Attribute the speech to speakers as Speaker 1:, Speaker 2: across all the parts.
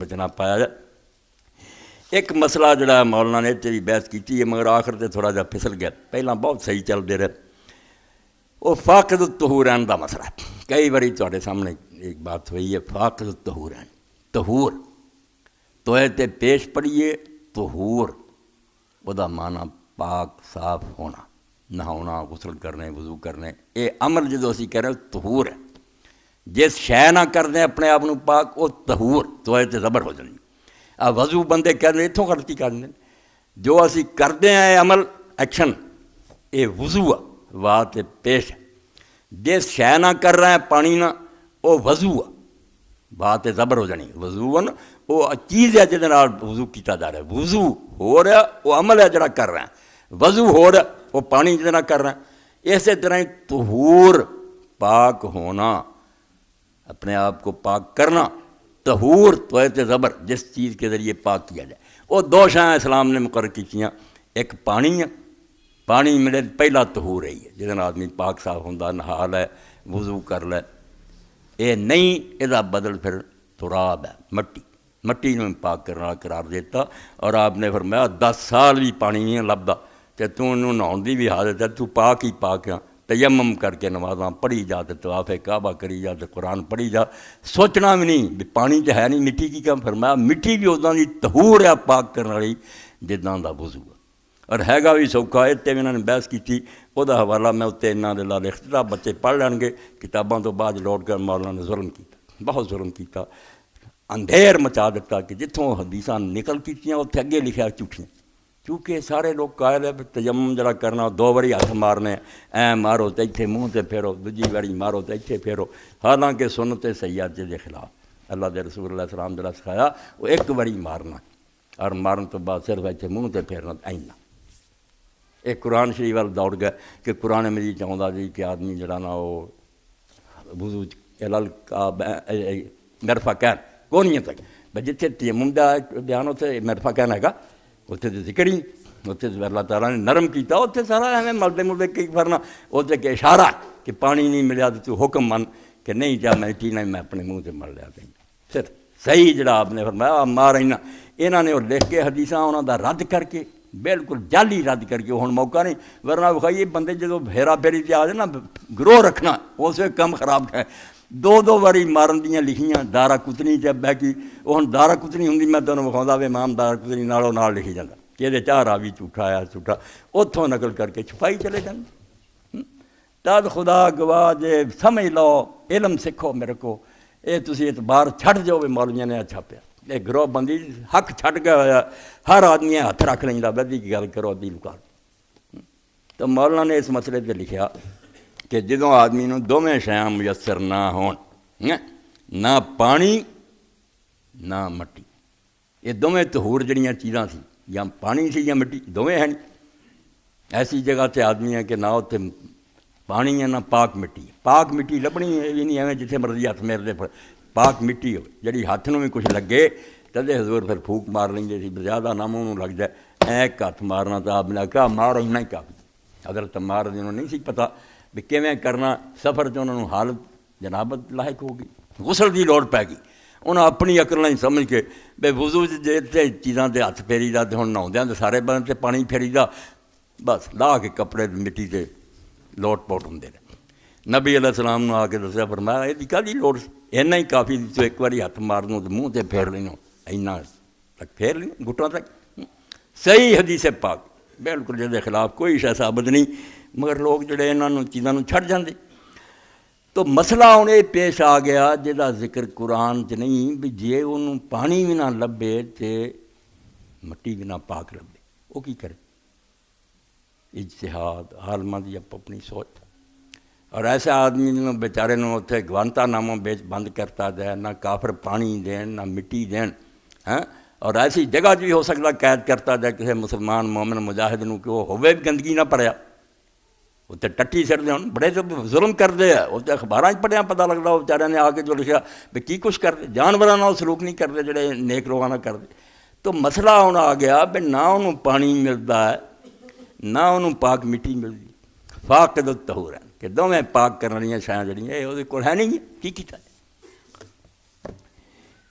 Speaker 1: بچنا پایا جائے۔ ایک مسئلہ جڑا مولانا نے بھی بحث کی ہے مگر آخر تے تھوڑا جا پھسل گیا، پہلا بہت صحیح چلتے رہے، وہ فاقد الطہورین دا مسئلہ ہے۔ کئی باری تواڈے سامنے ایک بات ہوئی ہے، فاقد الطہورین، طہور توئے تے پیش پڑیے، طہور وہ دا معنی پاک صاف ہونا، نہاؤنا، غسل کرنے، وضو کرنے، یہ عمل جدو اسی کہہ رہے ہیں طہور ہے۔ جس شے نہ کر دیں اپنے آپ پاک وہ طہور توئے تے زبر ہو جانی۔ وضو بندے کہہ دیں اتوں غلطی کر دیں، جو اسی کردے ہیں عمل ایکشن یہ وضو ہے، واہ تے پیش ہے۔ جس شے نہ کر رہے ہیں پانی نہ وہ وضو ہے، واہ تے زبر ہو جانی۔ وضو ہے نا وہ چیز ہے جہد نال وضو کیتا جا رہا ہے، وضو ہو رہا وہ عمل ہے جڑا کر رہے ہیں، وضو ہو رہا وہ پانی جہد نال کر رہے ہیں۔ اسی طرح ہی طہور پاک ہونا، اپنے آپ کو پاک کرنا، طہور توئے تے زبر جس چیز کے ذریعے پاک کیا جائے، وہ دو شاہیں اسلام نے مقرر کی، ایک پانی ہے، پانی میرے پہلا طہور ہے جہد آدمی پاک صاف ہوتا، نہا لے، وضو کر لے۔ یہ نہیں یہ بدل پھر تراب ہے، مٹی، مٹی نے پاک کرنے والا قرار دیتا۔ اور آپ نے فرمایا 10 سال بھی پانی نہیں لبدا تے تو انہوں نہاؤن دی بھی حاجت ہے، تو پاک ہی پاک ہے، تیمم کر کے نمازاں پڑھی جا تے طواف کعبہ کری جا تے قرآن پڑھی جا، سوچنا بھی نہیں بھی پانی تو ہے نہیں، مٹی کی کم۔ فرمایا مٹی بھی اُداں دی طہور ہے پاک کرنے والی جداں دا وضو ہے، اور ہے گا بھی سوکھا۔ اتنے بھی انہوں نے بحث کی، وہ حوالہ میں اتنے انہوں نے لال اختلاف بچے پڑھ لین گے، کتاباں تو بعد لوٹ کر مولانا نے ظلم کیتا، بہت ظلم کیتا، اندھیر مچا دیتا کہ جتوں حدیثاں نکل کیتیاں اتنے اگے لکھا جھوٹیاں، کیونکہ سارے لوگ قائل ہے تیمم جڑا کرنا 2 باری ہاتھ مارنے، اے مارو تو اتنے منہ تے پھیرو، دوجی باری مارو تو اتنے پھیرو، حالانکہ سنت سیاد دے خلاف اللہ دے رسول اللہ السلام جڑا سکھایا وہ 1 باری مارنا، اور مارن تو بعد صرف اتنے منہ تے پھیرنا اینا۔ ایک قرآن شریف وال دوڑ گیا کہ قرآن مجید چاہتا جی کہ آدمی جڑا نا وہ وضو مرفقین کونیاں تک بھائی جتنے تیمم دا بیان اتنے مرفقین ہے گا، اتنے تو ذکر ہی، اتنے اللہ تعالیٰ نے نرم کیتا، اتنے سارا ایویں ملتے ملتے کئی فرنا، اتنے کہ اشارہ کہ پانی نہیں ملیا تو حکم من کہ نہیں جا میں پینا میں اپنے منہ سے مل لیا کہیں پھر صحیح جڑا آپ نے فرمایا مار اینا۔ انہوں نے وہ لکھ کے حدیثاں انہوں دا رد کر کے بالکل جعلی رد کر کے، ہن موقع نہیں ورنہ بخائیے بندے جدو ہیرا پھیری تے آ جائے نا گروہ رکھنا اس وقت کم خراب ہے۔ 2 باری مارن دیاں لکھیاں دارا کتنی جب بہ کی، وہ ہن دارا کتنی ہوں میں تمہیں وکھاؤں بھی امام دارا کتنی نالوں نال لکھی جاتا کہ یہ 4 راوی جھوٹا آیا جھوٹا، اتوں نقل کر کے چھپائی چلے جاتے۔ تد خدا گواہ جے سمجھ لو علم سکھو میرے کو، یہ تسی اعتبار چھٹ جاؤ بھی مولویاں نے اچھا پیا، یہ گروہ بندی حق چھٹ گیا ہوا، ہر آدمی ہاتھ رکھ لینا بدی کی گل کرو ادی لکار۔ تو مولانا نے اس مسئلے پہ لکھا کہ جدوں آدمی نوں دوویں شیاں میسر نہ ہون، نہ پانی نہ مٹی، یہ دونیں طہور جڑیاں چیزاں سی، یا پانی سی یا مٹی، دوویں ہیں نہیں۔ ایسی جگہ تے آدمی ہے کہ نہ اتنے پانی ہے نہ پاک مٹی ہے، پاک مٹی لبنی ہے بھی نہیں ایویں جتنے مرضی ہاتھ میرے دے پاک مٹی ہو جڑی ہاتھ نوں بھی کچھ لگے تدے حضور پھر پھوک مار لیں گے، زیادہ نہ منہ لگ جائے ایک ہاتھ مارنا تو آپ نے کہا مار ہی نہیں کافی۔ حضرت عمار جنہوں نہیں سی پتہ بھی کیویں کرنا، سفر چ انہوں نے حالت جنابت لاحق ہو گئی، غسل دی لوڑ پی گئی، انہوں اپنی عقل نہیں سمجھ کے بے وضو جے چیزاں دے ہاتھ پھیری دا تے ہن نہاؤندیاں تے سارے بدن تے پانی پھیری دا، بس لا کے کپڑے مٹی تے لوٹ پوٹ ہوندے نے۔ نبی علیہ السلام نے آ کے دسیا فرمایا یہ کہڑی لوڑ اینا ہی کافی تو 1 باری ہاتھ مار دوں تو منہ تے پھیر لینو، اینا تک پھیر لینو گھٹوں تک۔ صحیح حدیث پاک بالکل جہدے خلاف کوئی شے ثابت نہیں، مگر لوگ جڑے انہوں چیزاں چھڈ جاندے۔ تو مسئلہ ہوں یہ پیش آ گیا جہاں ذکر قرآن چ نہیں بھی جے انہوں پانی بھی نہ لبے تے مٹی بھی نہ پاک لبے وہ کی کرے؟ اجتہاد عالماں دی اپنی سوچ، اور ایسے آدمی نے بیچارے نوں اتنے گوانتا ناموں بیچ بند کرتا جائے، نہ کافر پانی دین نہ مٹی دین، ہاں، اور ایسی جگہ بھی ہو سکتا قید کرتا جائے کسی مسلمان مومن مجاہد نوں کہ وہ ہوے گندگی نہ پڑیا، اتنے ٹٹی سٹ دے، بڑے ظلم کرتے ہیں، اتنے اخباراں پڑھیا پتہ لگتا وہ بیچارے نے آ کے جو لکھا بھی کی کچھ کرتے، جانوراں نال سلوک نہیں کرتے جڑے نیک لوگاں نال کرتے۔ تو مسئلہ ہن آ گیا بھی نہ انہوں پانی ملتا ہے نہ انہوں پاک مٹی ملتی، فاقد الطہور ہے کہ دونیں پاک کرنے والی شیاں جڑیاں یہ وہ کول ہے نہیں، کی کیتا ہے؟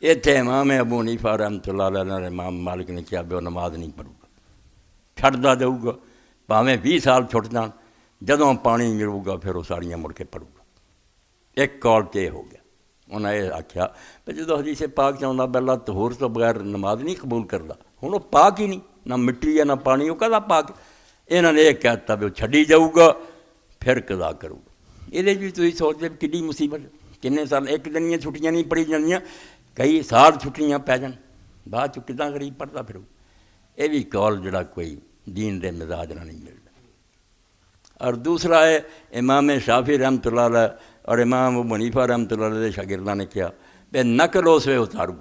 Speaker 1: اتنے امام ابو حنیفہ رحمۃ اللہ علیہ نے امام مالک نے کیا بھی وہ نماز نہیں پڑھوں گا، چھڑتا جاؤ گا بھاویں 20 سال چھٹ جان، جدوں پانی ملے گا پھر وہ ساریاں مڑ کے پڑھوں گا۔ ایک کال تے ہو گیا، انہیں یہ آخیا بھی جدو حدیث پاک چاہتا بھی اللہ طہور تو بغیر نماز نہیں قبول کرتا، ہوں وہ پاک ہی نہیں، نہ مٹی ہے نہ پانی، وہ کہدا پاک؟ انہوں نے یہ کہتا بھی وہ چھڈی جاؤ گا پھر قضا کروں گا۔ یہ بھی تھی سوچتے کتنی مصیبت، کنے سال ایک دن چھٹیاں نہیں پڑھی جانیاں، کئی سال چھٹیاں پی جان، بعد چ کتنا غریب پڑھتا پھروں۔ یہ بھی کال جڑا کوئی دین دے مزاج نہ نہیں ملتا۔ اور دوسرا ہے امام شافعی رحمۃ اللہ علیہ اور امام ابو حنیفہ رحمۃ اللہ علیہ شاگرداں نے کیا بے نقل اس وے اتارو،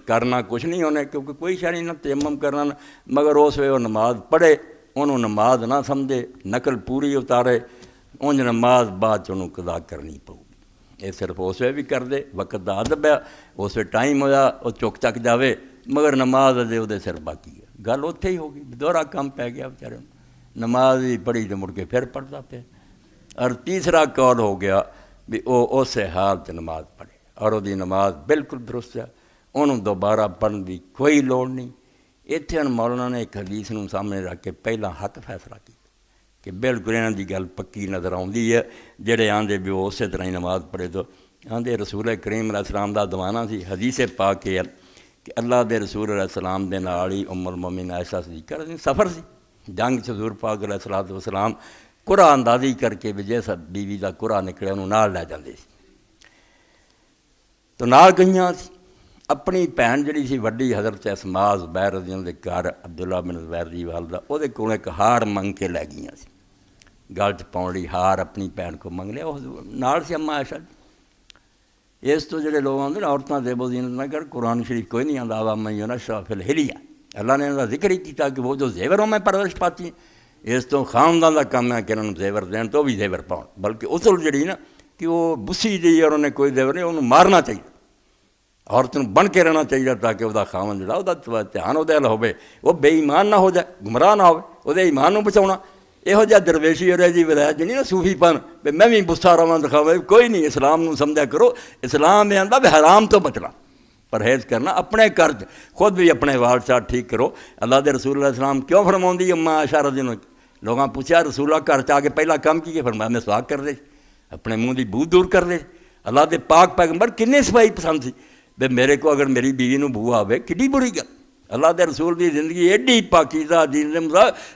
Speaker 1: کرنا کچھ نہیں ہونے کیونکہ کوئی شے نہیں نہ تیمم کرنا، مگر اس وے وہ نماز پڑھے، انہوں نماز نہ سمجھے، نقل پوری اتارے، انج نماز بعد چ انہوں قضا کرنی پਊ گی۔ یہ صرف اس وے بھی کر دے، وقت دا ادب ہے، اس وے ٹائم ہویا وہ چک چک جاوے، مگر نماز اجے وہ سر باقی ہے، گل اتھے ہی ہوگی، دوہرا کام پی گیا بیچارے، نماز ہی پڑھی تو مڑ کے پھر پڑھتا پیا۔ اور تیسرا قول ہو گیا بھی وہ اس حال نماز پڑھے اور وہ نماز بالکل درست ہے، انہوں دوبارہ پڑھن کی کوئی لوڑ نہیں۔ اتنے مولانا نے ایک حدیث نوں سامنے رکھ کے پہلا حق فیصلہ کیا کہ بالکل انہوں کی گل پکی نظر آتی ہے، جڑے آندے بھی وہ اسی طرح ہی نماز پڑھے، تو آندے رسول کریم علیہ السلام دا دوانا سی، حدیث پاک ہے کہ اللہ دے رسول علیہ السلام دے نال ہی ام المومنین عائشہ صدیقہ سفر سی، جنگ سے حضور پاک علیہ الصلوۃ والسلام قرآن اندازی کر کے بھی جیسا بیوی کا قرآن نکلے انہوں نال لے جاندے سی، تو نال گئیاں سی۔ اپنی بھن جڑی سی وڈی حضرت اسماء زبیر رضی اللہ عنہ دے گھر عبداللہ بن زبیر دی والدہ، وہ دے کول ایک ہار منگ کے لے گئیاں سی، گل چ پاؤن لئی ہار اپنی بھن کو منگ لیا، نال سی اما عائشہ۔ اس تو جڑے لوگ آتے نا عورتوں سے وہ زینت نہ کر، قرآن شریف کوئی نہیں آتا، وا من اشرف الحلیہ، اللہ نے انہوں کا ذکر ہی کیا کہ وہ جو زیوروں میں پرورش پاتی ہیں، اس تو خاندان کا کام ہے کہ انہوں نے زیور دین تو بھی زیور پاؤ، بلکہ اصل جڑی نا کہ وہ بسی جی اور انہیں کوئی زیور نہیں، انہوں مارنا چاہیے، عورت بن کے رہنا چاہیے تاکہ وہ خاون جڑا وہ دھیان وہ ہوے، وہ بے ایمان نہ ہو جائے، گمراہ نہ ہوے، وہ ایمان نو بچاؤنا۔ یہو جہا درویشی اور جی ولایت جی نہیں نا صوفی پن بھی میں بھی بسا رہا دکھاوا، کوئی نہیں، اسلام نو سمجھا کرو، اسلام یہ آتا بھی حرام تو بچنا، پرہیز کرنا، اپنے گھر خود بھی اپنے وال شال ٹھیک کرو۔ اللہ دے رسول علیہ السلام کیوں فرماؤں اما عائشہ رضی اللہ عنہ، لوگاں پوچھا رسول اللہ گھر چ کے پہلا کام کی فرمایا میں سواگ کر دے، اپنے منہ کی بو دور کر دے۔ اللہ دے پاک پیغمبر کنے صفائی پسند سی بے میرے کو اگر میری بیوی نو بو آوے کڈی بری گل، اللہ دے رسول دی زندگی ایڈی پاکیزہ دین دے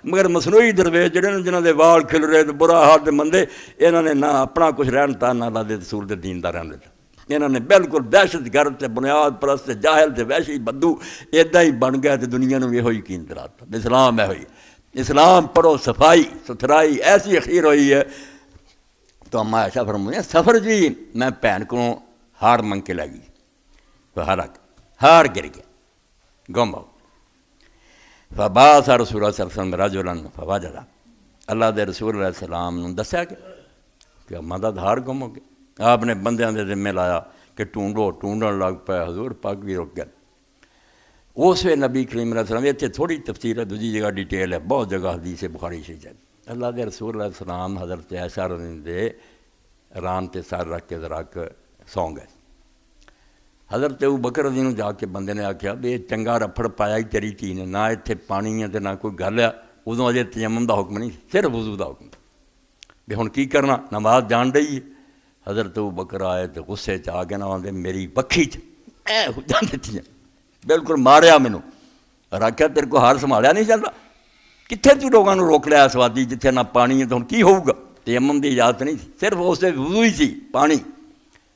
Speaker 1: مگر مصنوعی درویش جڑے جنہاں دے وال کھل رہے تے برا حال تے مندے، انہاں نے نہ اپنا کچھ رہن تا نہ اللہ دے رسول دے دین دا رہن دیتا، انہاں نے بالکل دہشت گرد تے بنیاد پرست تے جاہل تے وحشی بدو ادا ہی بن گیا تے دنیا نو یہ ہوئی یقین دلاتا۔ اسلام ہے ہوئی، اسلام پڑھو، صفائی ستھرائی ایسی اخیر ہوئی ہے۔ تو اما عائشہ فرمایا سفر جی میں بھن کو ہار منگ کے لے گئی، تو ہار گر گیا، گم ہو۔ فبعث رسول اللہ صلی اللہ علیہ وسلم رجلا فوجد، اللہ دے رسول علیہ السلام نے دسیا کہ اما دا ہار گم ہو گیا، آپ نے بندیاں دے ذمے لایا کہ ٹونڈو، ٹونڈن لگ پے، حضور پاک بھی رک گئے۔ اس وے نبی کریم علیہ السلام، اتنے تھوڑی تفصیل ہے، دوسری جگہ ڈیٹیل ہے، بہت جگہ حدیث بخاری شریف ہے، اللہ دے رسول علیہ السلام حضرت عائشہ رضی اللہ عنہ دے آرام تے سر رکھ کے ذرا سو گئے۔ حضرت ابوبکر رضی اللہ عنہ جا کے بندے نے آخیا بھی چنگا رفڑ پایا ہی تیری تھی نے، نہ اتنے پانی ہے تو نہ کوئی گل ہے، ادوں اجے تیمم دا حکم نہیں، صرف وضو دا حکم بھی ہن کی کرنا، نماز جان رہی ہے۔ حضرت ابوبکر آئے تو غصے چ آ کے نہ آدھے میری بکھی جان دیتی ہیں، بالکل ماریا مینوں، اور آخیا تیرے کو ہار سنبھالیا نہیں چلتا، کتنے تو لوگوں نے روک لیا سوادی جتنے نہ پانی ہے تو ہن کی ہوਊਗਾ، تیمم دی اجازت نہیں تھی، صرف اس سے وضو ہی سی پانی،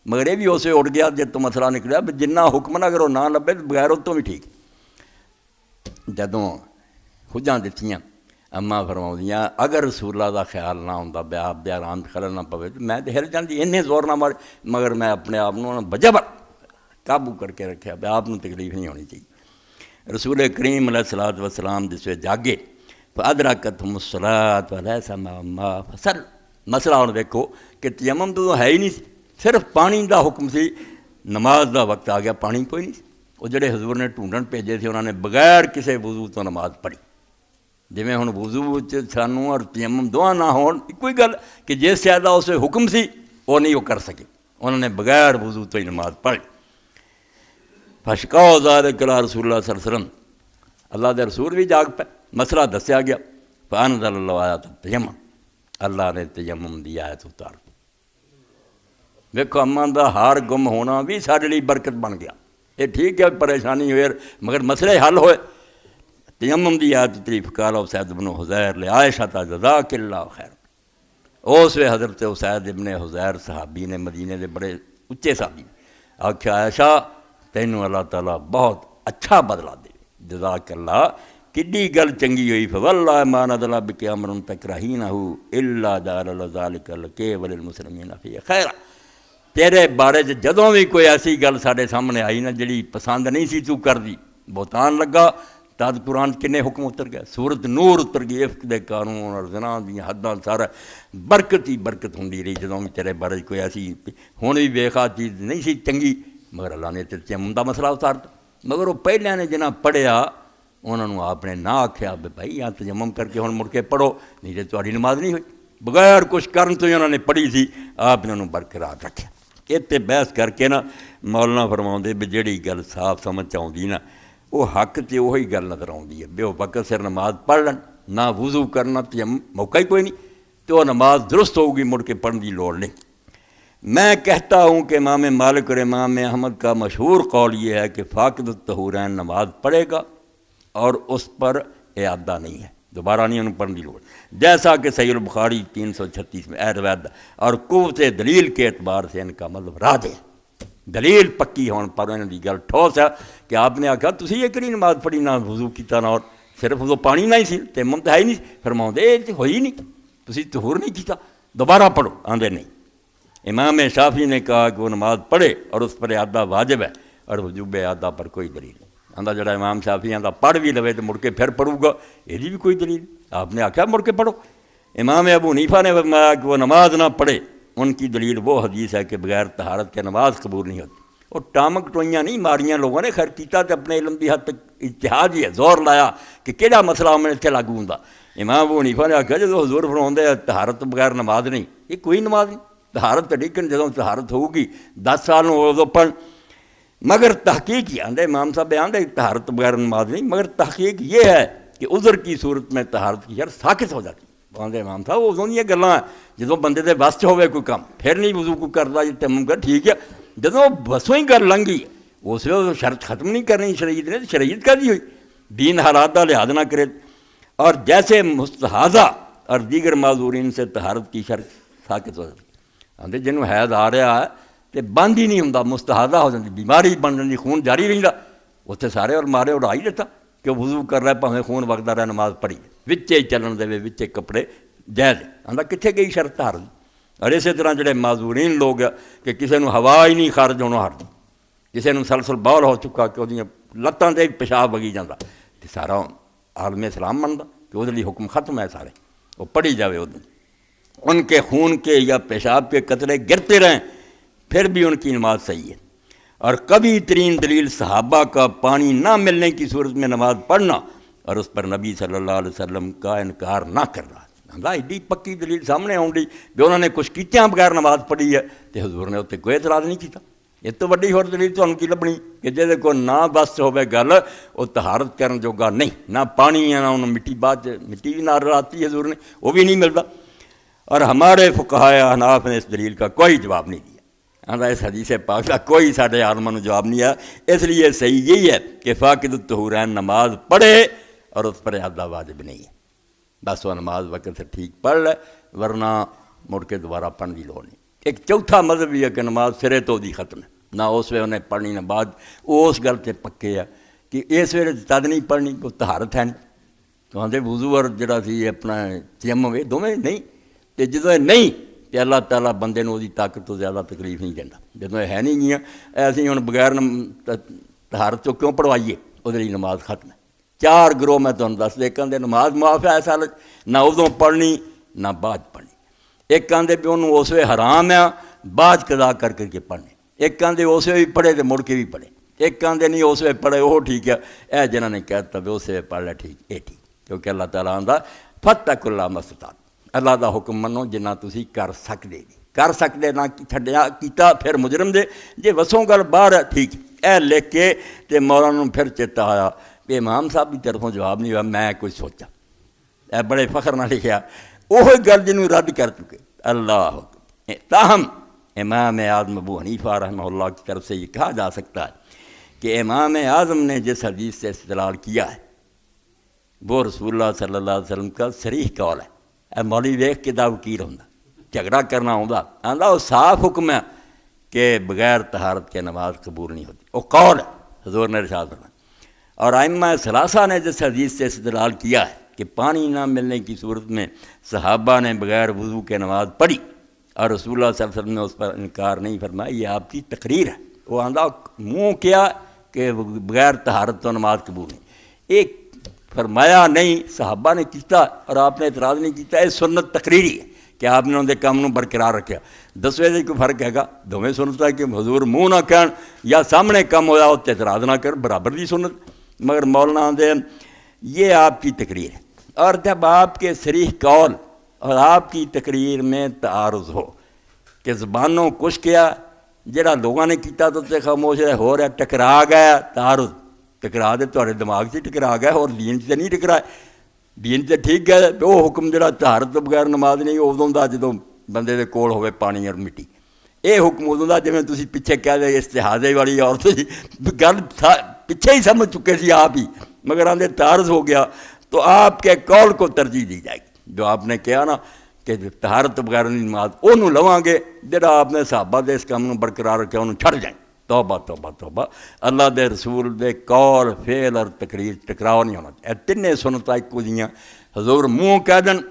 Speaker 1: مگر یہ بھی اسے اٹھ گیا جب تو مسئلہ نکلیا بھی جنہ حکم نہ اگر وہ نہ لبے تو بغیر اتوں بھی ٹھیک۔ جدوں حجاں دتیاں اما فرماؤندیاں اگر رسول اللہ دا خیال نہ ہوندا بے آپ دے آرام خلل نہ پوے تو میں ہل جاندی، انہیں زور نہ مارے، مگر میں اپنے آپ نوں بجبر قابو کر کے رکھیا بے آپ نوں تکلیف نہیں ہونی چاہیے۔ رسول کریم علیہ الصلوۃ والسلام جس ویلے جاگے فادرکتہم الصلاۃ ولیس معہم ماء فصل، مسئلہ ہن ویکھو کہ تیمم تو ہے ہی نہیں، صرف پانی دا حکم سی، نماز دا وقت آ گیا پانی کوئی نہیں، وہ جڑے حضور نے ڈھونڈن بھیجے تھے انہوں نے بغیر کسی وضو تو نماز پڑھی، جویں ہن وضو سانوں اور تیمم دونوں نہ ہون کوئی گل کہ جس زیادہ اسے حکم سی وہ نہیں وہ کر سکے، انہوں نے بغیر وضو تو ہی نماز پڑھی۔ فشکاؤ ذالک الی رسول اللہ صلی اللہ علیہ وسلم، اللہ دے رسول بھی جاگ پہ، مسئلہ دسیا گیا، فانزل اللہ آیات التیمم، اللہ نے تیمم دی آیت اتار۔ ویکھو امن دا ہار گم ہونا بھی سارے لیے برکت بن گیا۔ یہ ٹھیک ہے پریشانی ہوئے مگر مسئلے حل ہوئے۔ تیمم دی آیت اتری، فقال اسید بن حضیر لے عائشہ جزاک اللہ خیر، اس وے حضرت اسید ابن حضیر صحابی نے، مدینے دے بڑے اچے صحابی، آکھیا عائشہ تینوں اللہ تعالیٰ بہت اچھا بدلہ دے، جزاک اللہ، کڈی گل چنگی ہوئی، فواللہ ما نزل بک امر تکرہینہ الا جعل ذلک لک وللمسلمین فیہ خیرا۔ تیرے بارے جدوں بھی کوئی ایسی گل سارے سامنے آئی نا جڑی پسند نہیں سی تو کر دی، بہتان لگا، تد قرآن کنے حکم اتر گیا، سورت نور اتر گئی، عفق دے قانون اور زنا دیاں حداں سارا، برکت ہی برکت ہوندی رہی جدوں بھی تیرے بارے کوئی ایسی ہن بھی بےخا چیز نہیں سی چنگی، مگر اللہ نے تیمم دا مسئلہ اتارتا۔ مگر وہ پہلے نے جنہاں پڑھیا انہوں نے آپ نے نہ آکھیا بھائی یہاں تیمم کر کے ہن مڑ کے پڑھو، نہیں تو تہاڈی نماز نہیں ہوئی، بغیر کچھ کرن تو ہی انہوں نے پڑھی سی، آپ نے انہوں برقرار رکھیا۔ اتنے بحث کر کے نا مولانا فرماؤندے بھی جہڑی گل صاف سمجھ آؤندی نا وہ حق تے وہی گل نظر آؤندی ہے، بے وقت سر نماز پڑھ لن، نہ وضو کرنا تے موقع ہی کوئی نہیں، تو وہ نماز درست ہوگی، مڑ کے پڑھنے کی لوڑ نہیں۔ میں کہتا ہوں کہ امام مالک اور امام احمد کا مشہور قول یہ ہے کہ فاقد الطہورین نماز پڑھے گا اور اس پر اعادہ نہیں ہے، دوبارہ نہیں انہوں پڑھنے کی لوڑ، جیسا کہ صحیح البخاری 336 میں روایت، اور قوت دلیل کے اعتبار سے ان کا مطلب راج ہے، دلیل پکی ہون پر انہوں کی گل ٹھوس ہے کہ آپ نے آکھا تسی یہ کہڑی نماز پڑھی، نہ وضو کیتا نہ اور صرف وہ پانی نہ ہی سی، تیمم تو ہے ہی نہیں، فرماؤں دے یہ ہوئی نہیں، تسی طہور نہیں کیتا، دوبارہ پڑھو، آندے نہیں۔ امام شافعی نے کہا کہ وہ نماز پڑھے اور اس پر اعادہ واجب ہے، اور وجوب اعادہ پر کوئی دلیل نہیں۔ آندہ جڑا امام شافعی آندہ پڑھ بھی لوے تو مڑ کے پھر پڑھوں گا، یہ بھی کوئی دلیل، آپ نے آکھا مڑ کے پڑھو۔ امام ابو حنیفہ نے فرمایا کہ وہ نماز نہ پڑھے، ان کی دلیل وہ حدیث ہے کہ بغیر طہارت کے نماز قبول نہیں ہوتی۔ اور ٹامک ٹوئیاں نہیں ماریاں لوگوں نے، خیر کیتا تو اپنے علم کی حد تک اجتہاد ہی ہے، زور لایا کہ کہڑا مسئلہ ہمیں اتنے لاگو ہوں۔ امام ابو حنیفہ نے آکھا جدو حضور فرماؤندے طہارت تو بغیر نماز نہیں، یہ کوئی نماز نہیں، طہارت تو لیکن جدوں طہارت ہوگی 10 سال ادو پڑھ، مگر تحقیق یہ آندے امام صاحب آندے طہارت بغیر نماز نہیں، مگر تحقیق یہ ہے کہ عذر کی صورت میں طہارت کی شرط ساقط ہو جاتی۔ آندے امام صاحب ادوں یہ گلاں ہیں جدوں بندے دے بس چ ہوئے کوئی کام، پھر نہیں وضو کو کرتا جی تیمم کر، ٹھیک ہے، جدوں بسوں ہی گل لنگھی اس وقت شرط ختم نہیں کرنی شریعت نے، شریعت کا دی ہوئی، دین حالات کا لحاظ نہ کرے۔ اور جیسے مستحاضہ اور دیگر معذورین سے طہارت کی شرط ساقط ہو جاتی، آندے جنہوں حیض آ رہا ہے تو بند ہی نہیں ہوں، مستحاضہ ہو جاتی، بیماری بن جاتی، خون جاری رہتا، اتنے سارے اور مارے اڑا ہی دیتا کہ وضو کر رہا ہے پاویں خون وگدا رہا نماز پڑھی، وچے چلن دے وچے کپڑے جائز، آندا کتنے گئی شرط طہارت۔ اور اسی طرح جڑے معذورین لوگ کہ کسی نے ہوا ہی نہیں خارج ہونا ہٹ، کسی نے سلسل بول ہو چکا کہ وہ لتاں دے پیشاب وگی جاتا، تو سارا عالم اسلام منتا کہ وہ لیے حکم ختم ہے، سارے وہ پڑھی جاوے، ان کے خون کے یا پیشاب کے قطرے گرتے رہیں پھر بھی ان کی نماز صحیح ہے۔ اور کبھی ترین دلیل صحابہ کا پانی نہ ملنے کی صورت میں نماز پڑھنا اور اس پر نبی صلی اللہ علیہ وسلم کا انکار نہ کرنا، ایڈی پکی دلیل سامنے آؤں ڈی بھی انہوں نے کچھ کیتیاں بغیر نماز پڑھی ہے تو حضور نے اتنے کوئی اعتراض نہیں کیتا۔ یہ تو وڈی ہور دلیل تمہیں کی لبنی کہ جہدے کو نہ بس ہوئے گل وہ طہارت کرن جوگا نہیں، نہ پانی ہے نہ انہوں مٹی، بعد مٹی بھی نہ رلاتی حضور نے، وہ بھی نہیں ملتا۔ اور ہمارے فقہائے احناف نے اس دلیل کا کوئی جواب نہیں دیا، اس حدیث پاک کا کوئی سارے عالموں نے جواب نہیں ہے۔ اس لیے صحیح یہی ہے کہ فاقد الطہورین نماز پڑھے اور اس پر اعادہ واجب نہیں ہے، بس وہ نماز وقت سے ٹھیک پڑھ لے، ورنہ مڑ کے دوبارہ پڑھنے کی لوڑ نہیں۔ ایک چوتھا مذہب یہ ہے کہ نماز سرے تو دی ختم ہے، نہ اس وے انہیں پڑھنی نہ بعد، اس گل سے پکے ہے کہ اس ویلے تد نہیں پڑھنی کوئی طہارت ہے نہیں، تو آندے وضو اور جڑا سی اپنا تیمم یہ دونوں نہیں، تو جدو نہیں تو اللہ تعالیٰ بندے نو دی طاقت تو زیادہ تکلیف نہیں دینا، جدو ہے نہیں گیا ایسے ہوں بغیر طہارت تو کیوں پڑھوائیے، وہ نماز ختم ہے۔ 4 گروہ میں تمہیں دس دے، ایک آدھے نماز معاف ہے ایسا نہ ادوں پڑھنی نہ بعد پڑھنی، ایک آدھے بھی انہوں اس وے حرام ہے بعد قضا کر کے پڑھنے، ایک آدھے اس وے بھی پڑھے تو مڑ کے بھی پڑھے، ایک آدھے نہیں اس وے پڑھے وہ ٹھیک ہے، اے جنہوں نے کہتا بھی اس وے پڑھ لے ٹھیک، یہ ٹھیک، کیونکہ اللہ تعالیٰ آندا فتقوا اللہ ما استطعتم، اللہ دا حکم منو جنہ تسی کر سکتے جی، کر سکتے نہ چھڈیا کیتا پھر مجرم دے جے وسوں گل باہر ہے ٹھیک اے لکھ کے تے مولانا پھر چیتا آیا کہ امام صاحب کی طرفوں جواب نہیں ہوا میں کچھ سوچا اے بڑے فخر نہ لکھیا وہی گل جنوں رد کر چکے اللہ تاہم امام اعظم ابو حنیفہ رحمہ اللہ کی طرف سے یہ کہا جا سکتا ہے کہ امام اعظم نے جس حدیث سے استدلال کیا ہے وہ رسول اللہ صلی اللہ علیہ وسلم کا صریح قول ہے اے مولوی ویکھ کے دا وکیل ہوندا جھگڑا کرنا ہوندا آندا وہ صاف حکم ہے کہ بغیر طہارت کے نماز قبول نہیں ہوتی وہ قول ہے حضور نے ارشاد فرمایا اور ائمہ ثلاثہ نے جس حدیث سے استدلال کیا ہے کہ پانی نہ ملنے کی صورت میں صحابہ نے بغیر وضو کے نماز پڑھی اور رسول اللہ صلی اللہ علیہ وسلم نے اس پر انکار نہیں فرمایا یہ آپ کی تقریر ہے وہ آندا منہ کیا کہ بغیر طہارت تو نماز قبول نہیں ایک فرمایا نہیں صحابہ نے کیتا اور آپ نے اعتراض نہیں کیتا یہ سنت تقریری ہے کہ آپ نے انہوں کام برقرار رکھا دسویں سے کوئی فرق ہے گا دونوں سنت ہے کہ حضور منہ نہ کہن یا سامنے کم ہوا اس اعتراض نہ کر برابر دی سنت مگر مولانا دے یہ آپ کی تقریر ہے اور جب آپ کے صریح قول اور آپ کی تقریر میں تعارض ہو کہ زبانوں کچھ کیا جڑا لوگوں نے کیتا تو تے خاموش رہے ہو رہا ٹکرا گیا تعارض ٹکرا دے تھوڑے دماغ سے ٹکرا گیا اور دین سے نہیں ٹکرا دین سے ٹھیک گیا وہ حکم جڑا طہارت تو بغیر نماز نہیں ادوں دا جدوں بندے دے کول ہوئے پانی اور مٹی یہ حکم ادوں دا جویں تسی پیچھے کہہ دے استحاضے والی اور تسی گل پیچھے ہی سمجھ چکے سی آپ ہی مگر آندے تعارض ہو گیا تو آپ کے قول کو ترجیح دی جائے گی جو آپ نے کہا نا کہ طہارت بغیر نماز انہوں لواں گے جڑا آپ نے صحابہ دے اس کام برقرار رکھا انہوں چھڑ جائیں توبہ توبہ توبہ اللہ دے رسول دے قول فعل اور تقریر ٹکراؤ نہیں ہونا چاہیے تینیں سنتیں ایک جیاں حضور منہ کہہ دن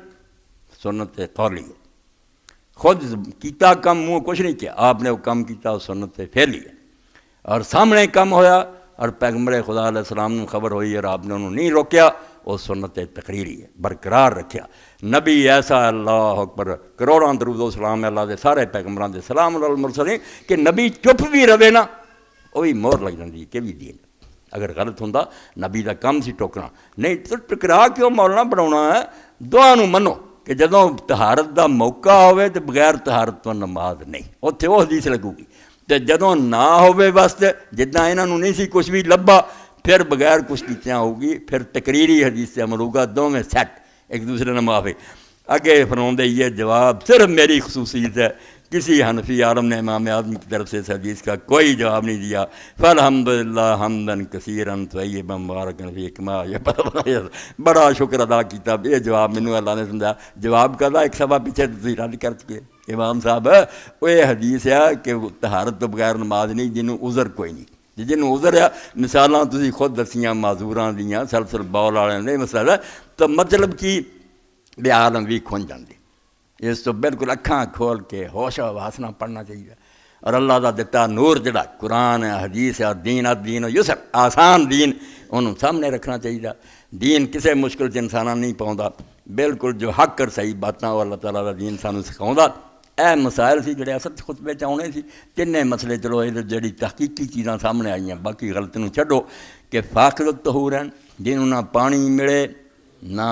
Speaker 1: سنت قولی ہے خود کیتا کم منہ کچھ نہیں کیا آپ نے وہ کم کیتا سنت فعلی ہے اور سامنے کم ہویا اور پیغمبر خدا علیہ السلام نے خبر ہوئی اور آپ نے انہوں نہیں روکیا وہ سنت تقریری ہے برقرار رکھیا نبی ایسا اللہ اکبر کروڑاں درود و سلام اللہ دے سارے پیغمبران دے سلام علی المرسلین کہ نبی چپ بھی رہے نا وہ بھی مور لگ جاتی کہ بھی دین اگر غلط ہوں نبی دا کم سی ٹوکنا نہیں تو ٹکرا کیوں مولانا بناؤنا ہے دعا نو منو کہ جدوں طہارت دا موقع ہوئے تو بغیر طہارت تو نماز نہیں اتنے وہ حدیث لگو گی تو جدوں نہ ہوئے بس جدنا انہوں نہیں سی کچھ بھی لبا پھر بغیر کچھ کیتیاں ہوگی پھر تقریری حدیث سے عمل ہوگا دونوں سیٹ ایک دوسرے نے معافی اگے فرماندے یہ جواب صرف میری خصوصیت ہے کسی حنفی عالم نے امام اعظم کی طرف سے اس حدیث کا کوئی جواب نہیں دیا فالحمدللہ حمدن کثیرن طیبا مبارکا فیہ کما بڑا شکر ادا کیتا یہ جواب مینوں اللہ نے سمجھا جواب کا ایک سوا پیچھے تسی رد کر چکے امام صاحب وہ یہ حدیث ہے کہ طہارت تو بغیر نماز نہیں جنوں عذر کوئی نہیں جنوں عذر ہے مثالاں تسی خود دسیاں معذوراں دیاں سلسل بول والے نے مسئلہ تو مطلب کی بے عالم بھی کھن جاندے اس تو بالکل اکھاں کھول کے ہوش و حواس نہ پڑھنا چاہیے اور اللہ دا دتا نور جڑا قرآن ہے حدیث ہے دین و یسر آسان دین انہوں سامنے رکھنا چاہیے دین کسے مشکل چ انساناں نہیں پاؤندا بالکل جو حق اور صحیح باتاں وہ اللہ تعالیٰ دا دین سانوں سکھاؤندا اے مسائل سی جڑے اصل خطبے چ آنے سی تینے مسئلے چلو یہ جڑی تحقیقی چیزاں سامنے آئیاں باقی غلط نوں چھڈو کہ فاقد الطہور ہیں جنہوں نہ پانی ملے نہ